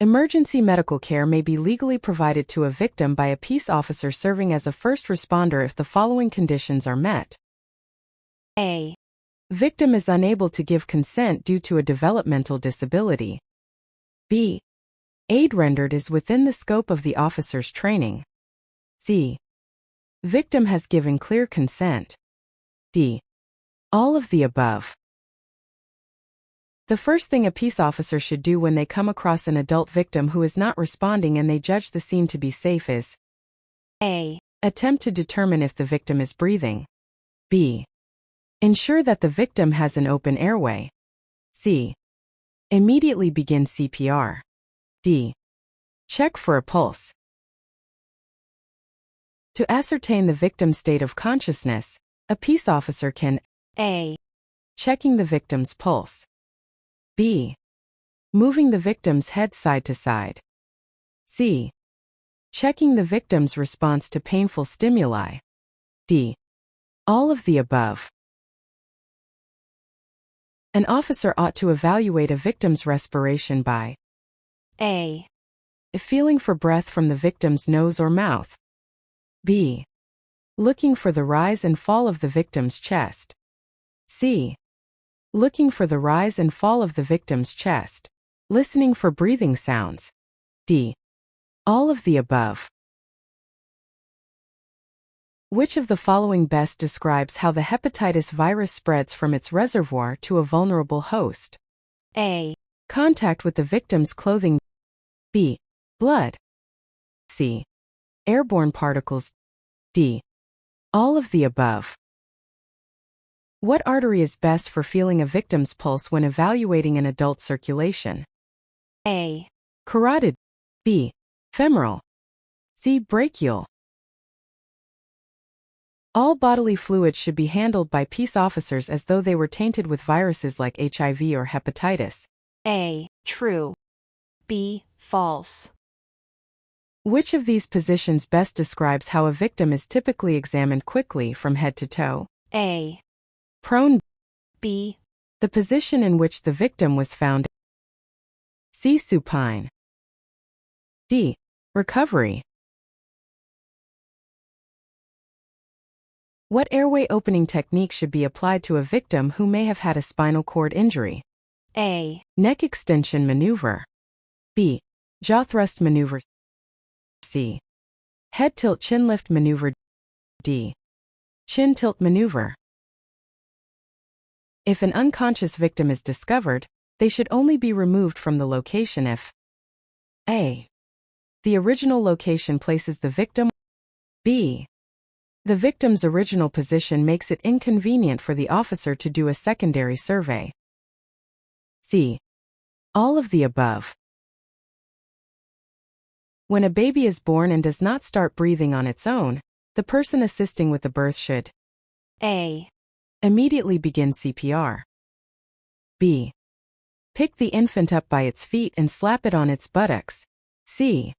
Emergency medical care may be legally provided to a victim by a peace officer serving as a first responder if the following conditions are met. A. Victim is unable to give consent due to a developmental disability. B. Aid rendered is within the scope of the officer's training. C. Victim has given clear consent. D. All of the above. The first thing a peace officer should do when they come across an adult victim who is not responding and they judge the scene to be safe is A. Attempt to determine if the victim is breathing. B. Ensure that the victim has an open airway. C. Immediately begin CPR. D. Check for a pulse. To ascertain the victim's state of consciousness, a peace officer can A. Checking the victim's pulse. B. Moving the victim's head side to side. C. Checking the victim's response to painful stimuli. D. All of the above. An officer ought to evaluate a victim's respiration by A. Feeling for breath from the victim's nose or mouth. B. Looking for the rise and fall of the victim's chest. C. Looking for the rise and fall of the victim's chest. Listening for breathing sounds. D. All of the above. Which of the following best describes how the hepatitis virus spreads from its reservoir to a vulnerable host? A. Contact with the victim's clothing. B. Blood. C. Airborne particles. D. All of the above. What artery is best for feeling a victim's pulse when evaluating an adult circulation? A. Carotid. B. Femoral. C. Brachial. All bodily fluids should be handled by peace officers as though they were tainted with viruses like HIV or hepatitis. A. True. B. False. Which of these positions best describes how a victim is typically examined quickly from head to toe? A. Prone. B. The position in which the victim was found. C. Supine. D. Recovery. What airway opening technique should be applied to a victim who may have had a spinal cord injury? A. Neck extension maneuver. B. Jaw thrust maneuver. C. Head tilt chin lift maneuver. D. Chin tilt maneuver. If an unconscious victim is discovered, they should only be removed from the location if A. The original location places the victim. B. The victim's original position makes it inconvenient for the officer to do a secondary survey. C. All of the above. When a baby is born and does not start breathing on its own, the person assisting with the birth should A. Immediately begin CPR. B. Pick the infant up by its feet and slap it on its buttocks. C.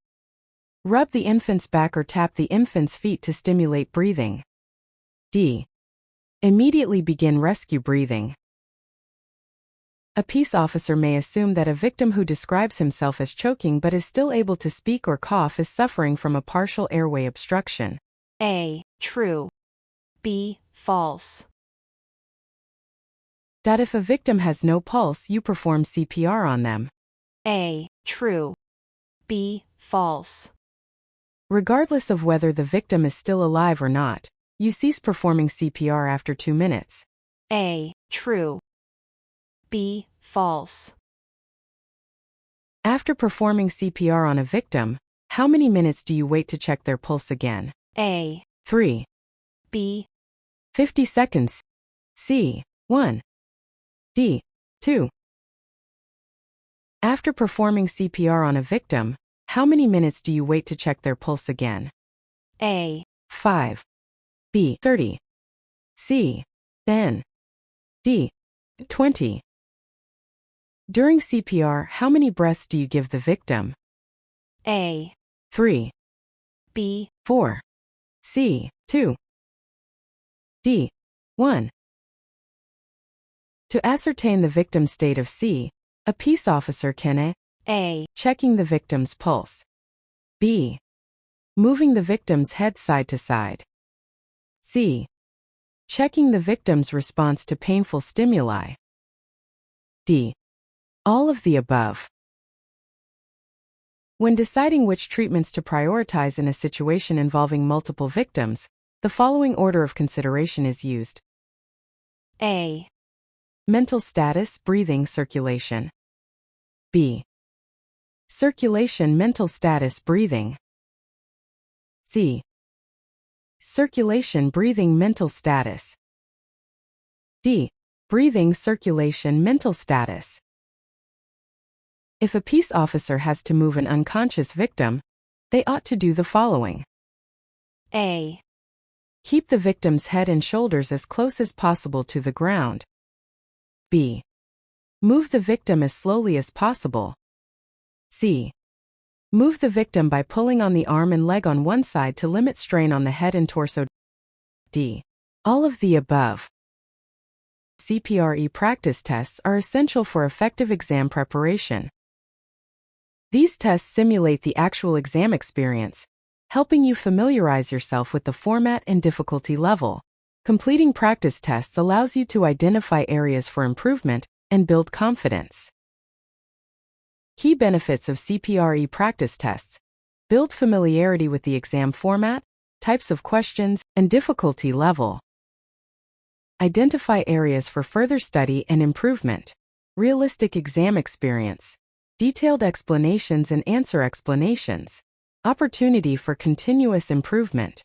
Rub the infant's back or tap the infant's feet to stimulate breathing. D. Immediately begin rescue breathing. A peace officer may assume that a victim who describes himself as choking but is still able to speak or cough is suffering from a partial airway obstruction. A. True. B. False. If a victim has no pulse, you perform CPR on them. A. True. B. False. Regardless of whether the victim is still alive or not, you cease performing CPR after 2 minutes. A. True. B. False. After performing CPR on a victim, how many minutes do you wait to check their pulse again? A. 3. B. 50 seconds. C. 1. D. 2. After performing CPR on a victim, how many minutes do you wait to check their pulse again? A. 5. B. 30. C. 10. D. 20. During CPR, how many breaths do you give the victim? A. 3. B. 4. C. 2. D. 1. To ascertain the victim's state of C, a peace officer can A. A. Checking the victim's pulse. B. Moving the victim's head side to side. C. Checking the victim's response to painful stimuli. D. All of the above. When deciding which treatments to prioritize in a situation involving multiple victims, the following order of consideration is used. A. Mental status, breathing, circulation. B. Circulation, mental status, breathing. C. Circulation, breathing, mental status. D. Breathing, circulation, mental status. If a peace officer has to move an unconscious victim, they ought to do the following. A. Keep the victim's head and shoulders as close as possible to the ground. B. Move the victim as slowly as possible. C. Move the victim by pulling on the arm and leg on one side to limit strain on the head and torso. D. All of the above. CPR practice tests are essential for effective exam preparation. These tests simulate the actual exam experience, helping you familiarize yourself with the format and difficulty level. Completing practice tests allows you to identify areas for improvement and build confidence. Key benefits of CPR practice tests: build familiarity with the exam format, types of questions, and difficulty level. Identify areas for further study and improvement. Realistic exam experience. Detailed explanations and answer explanations. Opportunity for continuous improvement.